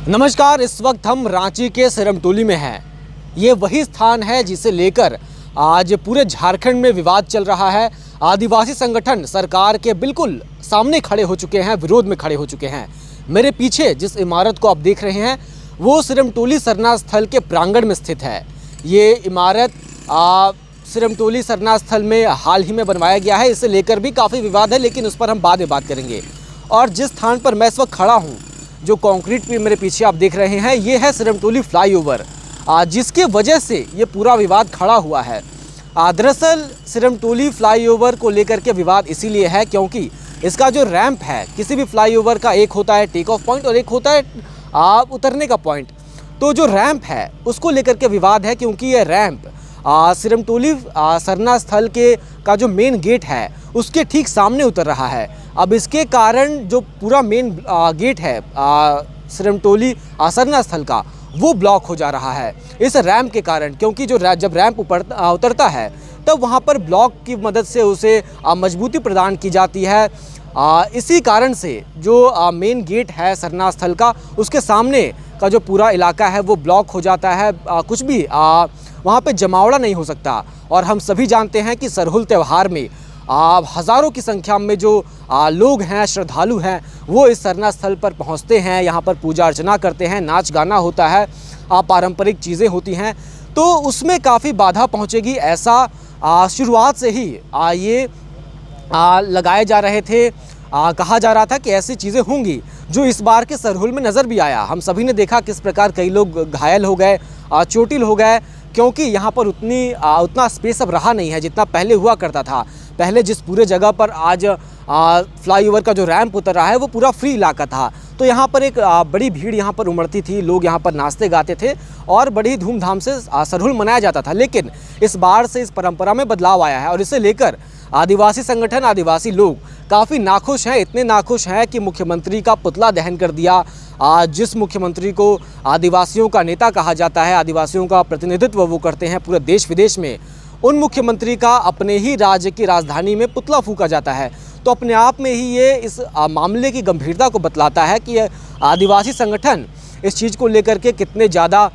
नमस्कार। इस वक्त हम रांची के सिरमटोली में हैं। ये वही स्थान है जिसे लेकर आज पूरे झारखंड में विवाद चल रहा है। आदिवासी संगठन सरकार के बिल्कुल सामने खड़े हो चुके हैं, विरोध में खड़े हो चुके हैं। मेरे पीछे जिस इमारत को आप देख रहे हैं वो सिरमटोली सरना स्थल के प्रांगण में स्थित है। ये इमारत सिरमटोली सरना स्थल में हाल ही में बनवाया गया है। इसे लेकर भी काफ़ी विवाद है, लेकिन उस पर हम बाद में बात करेंगे। और जिस स्थान पर मैं इस वक्त खड़ा हूँ, जो कंक्रीट पे मेरे पीछे आप देख रहे हैं, ये है सिरमटोली फ्लाईओवर, जिसके वजह से ये पूरा विवाद खड़ा हुआ है। दरअसल सिरमटोली फ्लाईओवर को लेकर के विवाद इसीलिए है क्योंकि इसका जो रैंप है, किसी भी फ्लाईओवर का एक होता है टेक ऑफ पॉइंट और एक होता है उतरने का पॉइंट। तो जो रैंप है उसको लेकर के विवाद है क्योंकि ये रैंप सिरमटोली सरना स्थल का जो मेन गेट है उसके ठीक सामने उतर रहा है। अब इसके कारण जो पूरा मेन गेट है सिरमटोली सरना स्थल का, वो ब्लॉक हो जा रहा है इस रैंप के कारण। क्योंकि जब रैंप उतरता है तब वहाँ पर ब्लॉक की मदद से उसे मजबूती प्रदान की जाती है। इसी कारण से जो मेन गेट है सरना स्थल का, उसके सामने का जो पूरा इलाका है वो ब्लॉक हो जाता है। कुछ भी वहाँ पे जमावड़ा नहीं हो सकता। और हम सभी जानते हैं कि सरहुल त्यौहार में हज़ारों की संख्या में जो लोग हैं, श्रद्धालु हैं, वो इस सरना स्थल पर पहुँचते हैं, यहाँ पर पूजा अर्चना करते हैं, नाच गाना होता है, पारंपरिक चीज़ें होती हैं। तो उसमें काफ़ी बाधा पहुँचेगी, ऐसा शुरुआत से ही ये लगाए जा रहे थे। कहा जा रहा था कि ऐसी चीज़ें होंगी, जो इस बार के सरहुल में नज़र भी आया। हम सभी ने देखा किस प्रकार कई लोग घायल हो गए, चोटिल हो गए, क्योंकि यहाँ पर उतना स्पेस अब रहा नहीं है जितना पहले हुआ करता था। पहले जिस पूरे जगह पर आज फ्लाईओवर का जो रैंप उतर रहा है वो पूरा फ्री इलाका था। तो यहाँ पर एक बड़ी भीड़ यहाँ पर उमड़ती थी, लोग यहाँ पर नाचते गाते थे और बड़ी धूमधाम से सरहुल मनाया जाता था। लेकिन इस बार से इस परंपरा में बदलाव आया है और इसे लेकर आदिवासी संगठन, आदिवासी लोग काफ़ी नाखुश हैं। इतने नाखुश हैं कि मुख्यमंत्री का पुतला दहन कर दिया। जिस मुख्यमंत्री को आदिवासियों का नेता कहा जाता है, आदिवासियों का प्रतिनिधित्व वो करते हैं पूरे देश विदेश में, उन मुख्यमंत्री का अपने ही राज्य की राजधानी में पुतला फूंका जाता है। तो अपने आप में ही ये इस मामले की गंभीरता को बतलाता है कि आदिवासी संगठन इस चीज़ को लेकर के कितने ज़्यादा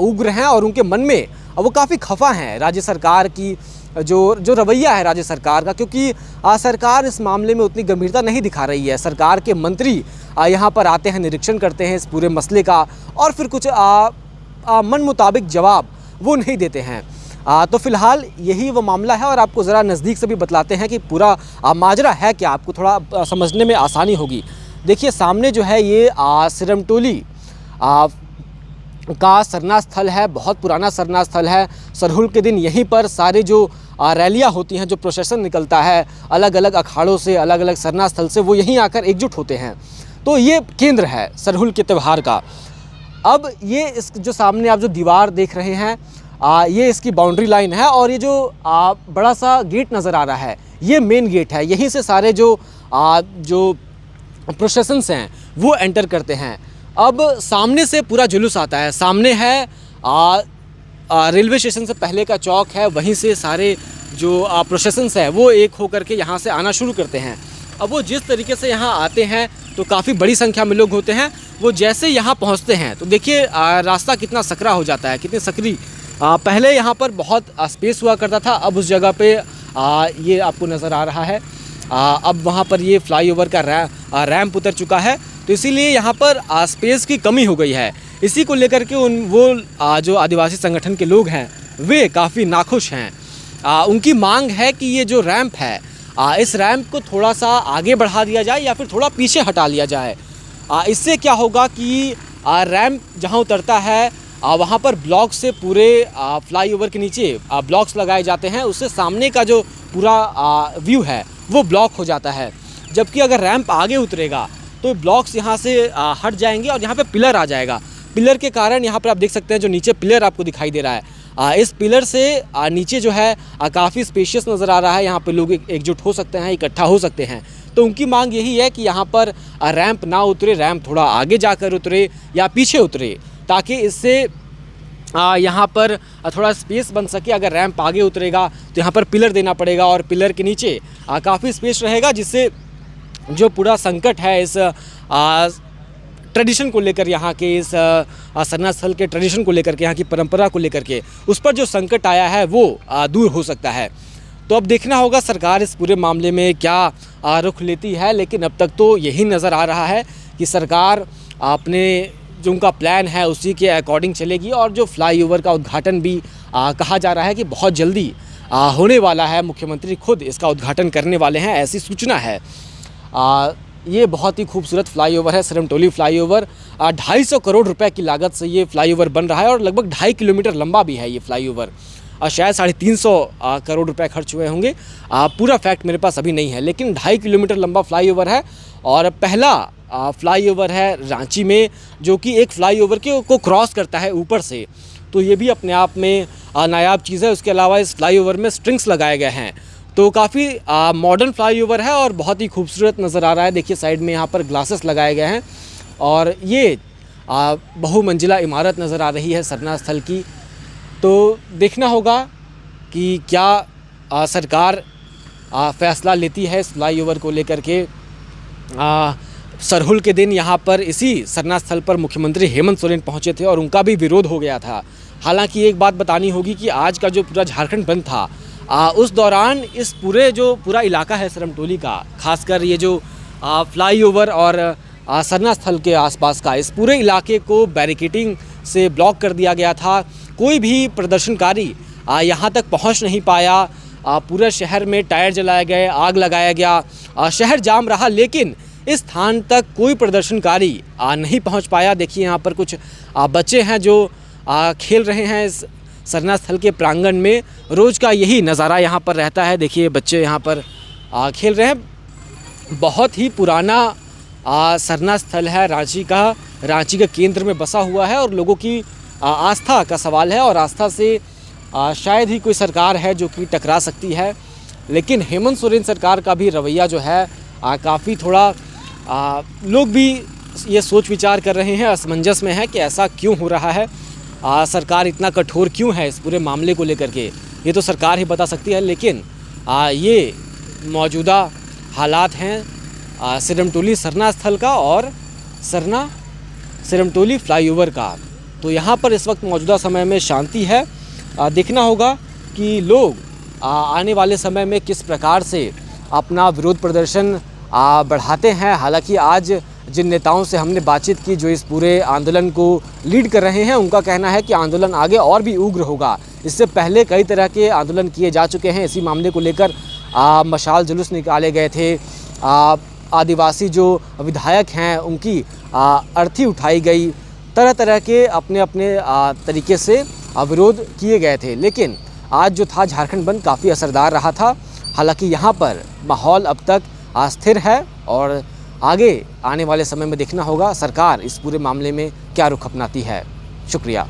उग्र हैं और उनके मन में वो काफ़ी खफा हैं राज्य सरकार की जो रवैया है राज्य सरकार का। क्योंकि सरकार इस मामले में उतनी गंभीरता नहीं दिखा रही है। सरकार के मंत्री यहाँ पर आते हैं, निरीक्षण करते हैं इस पूरे मसले का और फिर कुछ मन मुताबिक जवाब वो नहीं देते हैं। तो फिलहाल यही वो मामला है और आपको ज़रा नज़दीक से भी बतलाते हैं कि पूरा माजरा है क्या, आपको थोड़ा समझने में आसानी होगी। देखिए सामने जो है ये सिरमटोली का सरना स्थल है, बहुत पुराना सरना स्थल है। सरहुल के दिन यहीं पर सारे जो रैलियाँ होती हैं, जो प्रोसेसन निकलता है अलग अलग अखाड़ों से, अलग अलग सरना स्थल से, वो यहीं आकर एकजुट होते हैं। तो ये केंद्र है सरहुल के त्यौहार का। अब ये इस जो सामने आप जो दीवार देख रहे हैं, ये इसकी बाउंड्री लाइन है और ये जो बड़ा सा गेट नज़र आ रहा है ये मेन गेट है। यहीं से सारे जो प्रोसेसन्स हैं वो एंटर करते हैं। अब सामने से पूरा जुलूस आता है। सामने है रेलवे स्टेशन से पहले का चौक है, वहीं से सारे जो प्रोसेसन्स है वो एक होकर के यहाँ से आना शुरू करते हैं। अब वो जिस तरीके से यहाँ आते हैं तो काफ़ी बड़ी संख्या में लोग होते हैं। वो जैसे यहाँ पहुँचते हैं तो देखिए रास्ता कितना सकरा हो जाता है, कितनी सकरी। पहले यहाँ पर बहुत स्पेस हुआ करता था, अब उस जगह पे ये आपको नज़र आ रहा है। अब वहाँ पर ये फ्लाईओवर का रैंप उतर चुका है, तो इसीलिए यहाँ पर स्पेस की कमी हो गई है। इसी को लेकर के जो आदिवासी संगठन के लोग हैं वे काफ़ी नाखुश हैं। उनकी मांग है कि ये जो रैंप है, इस रैंप को थोड़ा सा आगे बढ़ा दिया जाए या फिर थोड़ा पीछे हटा लिया जाए। इससे क्या होगा कि रैंप जहाँ उतरता है वहाँ पर ब्लॉक से पूरे फ्लाईओवर के नीचे ब्लॉक्स लगाए जाते हैं। उससे सामने का जो पूरा व्यू है वो ब्लॉक हो जाता है। जबकि अगर रैंप आगे उतरेगा तो ब्लॉक्स यहाँ से हट जाएंगे और यहाँ पे पिलर आ जाएगा। पिलर के कारण यहाँ पर आप देख सकते हैं जो नीचे पिलर आपको दिखाई दे रहा है, इस पिलर से नीचे जो है काफ़ी स्पेशियस नज़र आ रहा है। यहाँ पे लोग एकजुट हो सकते हैं, इकट्ठा हो सकते हैं। तो उनकी मांग यही है कि यहाँ पर रैंप ना उतरे, रैंप थोड़ा आगे जाकर उतरे या पीछे उतरे, ताकि इससे यहाँ पर थोड़ा स्पेस बन सके। अगर रैंप आगे उतरेगा तो यहाँ पर पिलर देना पड़ेगा और पिलर के नीचे काफ़ी स्पेस रहेगा, जिससे जो पूरा संकट है इस ट्रेडिशन को लेकर, यहाँ के इस सरना स्थल के ट्रेडिशन को लेकर के, यहाँ की परंपरा को लेकर के उस पर जो संकट आया है वो दूर हो सकता है। तो अब देखना होगा सरकार इस पूरे मामले में क्या रुख लेती है, लेकिन अब तक तो यही नज़र आ रहा है कि सरकार अपने जो उनका प्लान है उसी के अकॉर्डिंग चलेगी। और जो फ्लाईओवर का उद्घाटन भी कहा जा रहा है कि बहुत जल्दी होने वाला है, मुख्यमंत्री खुद इसका उद्घाटन करने वाले हैं, ऐसी सूचना है। ये बहुत ही खूबसूरत फ्लाईओवर है, सरमटोली फ्लाईओवर। 250 करोड़ रुपए की लागत से ये फ्लाईओवर बन रहा है और लगभग 2.5 किलोमीटर लंबा भी है ये फ्लाईओवर। शायद 350 करोड़ रुपए खर्च हुए होंगे, पूरा फैक्ट मेरे पास अभी नहीं है, लेकिन 2.5 किलोमीटर लंबा फ्लाईओवर है। और पहला फ्लाईओवर है रांची में जो कि एक फ्लाईओवर को क्रॉस करता है ऊपर से, तो ये भी अपने आप में नायाब चीज़ है। उसके अलावा इस फ्लाईओवर में स्ट्रिंग्स लगाए गए हैं, तो काफ़ी मॉडर्न फ्लाईओवर है और बहुत ही खूबसूरत नज़र आ रहा है। देखिए साइड में यहाँ पर ग्लासेस लगाए गए हैं और ये बहुमंजिला इमारत नज़र आ रही है सरना स्थल की। तो देखना होगा कि क्या सरकार फ़ैसला लेती है इस फ्लाईओवर को लेकर के। सरहुल के दिन यहाँ पर इसी सरना स्थल पर मुख्यमंत्री हेमंत सोरेन पहुँचे थे और उनका भी विरोध हो गया था। हालांकि एक बात बतानी होगी कि आज का जो पूरा झारखंड बंद था, उस दौरान इस पूरा इलाका है सरमटोली का, खासकर ये जो फ्लाईओवर और सरना स्थल के आसपास का, इस पूरे इलाके को बैरिकेडिंग से ब्लॉक कर दिया गया था। कोई भी प्रदर्शनकारी यहाँ तक पहुँच नहीं पाया। पूरे शहर में टायर जलाए गए, आग लगाया गया, शहर जाम रहा, लेकिन इस स्थान तक कोई प्रदर्शनकारी नहीं पहुँच पाया। देखिए यहाँ पर कुछ बच्चे हैं जो खेल रहे हैं इस सरना स्थल के प्रांगण में। रोज़ का यही नज़ारा यहाँ पर रहता है। देखिए बच्चे यहाँ पर खेल रहे हैं। बहुत ही पुराना सरना स्थल है रांची के केंद्र में बसा हुआ है और लोगों की आस्था का सवाल है और आस्था से शायद ही कोई सरकार है जो कि टकरा सकती है। लेकिन हेमंत सोरेन सरकार का भी रवैया जो है काफ़ी थोड़ा लोग भी ये सोच विचार कर रहे हैं, असमंजस में है कि ऐसा क्यों हो रहा है, सरकार इतना कठोर क्यों है इस पूरे मामले को लेकर के। ये तो सरकार ही बता सकती है, लेकिन ये मौजूदा हालात हैं सिरमटोली सरना स्थल का और सिरमटोली फ्लाईओवर का। तो यहाँ पर इस वक्त मौजूदा समय में शांति है। देखना होगा कि लोग आने वाले समय में किस प्रकार से अपना विरोध प्रदर्शन बढ़ाते हैं। हालांकि आज जिन नेताओं से हमने बातचीत की जो इस पूरे आंदोलन को लीड कर रहे हैं, उनका कहना है कि आंदोलन आगे और भी उग्र होगा। इससे पहले कई तरह के आंदोलन किए जा चुके हैं इसी मामले को लेकर। मशाल जुलूस निकाले गए थे, आदिवासी जो विधायक हैं उनकी अर्थी उठाई गई, तरह तरह के अपने अपने तरीके से विरोध किए गए थे। लेकिन आज जो था झारखंड बंद काफ़ी असरदार रहा था। हालांकि यहाँ पर माहौल अब तक अस्थिर है और आगे आने वाले समय में देखना होगा सरकार इस पूरे मामले में क्या रुख अपनाती है। शुक्रिया।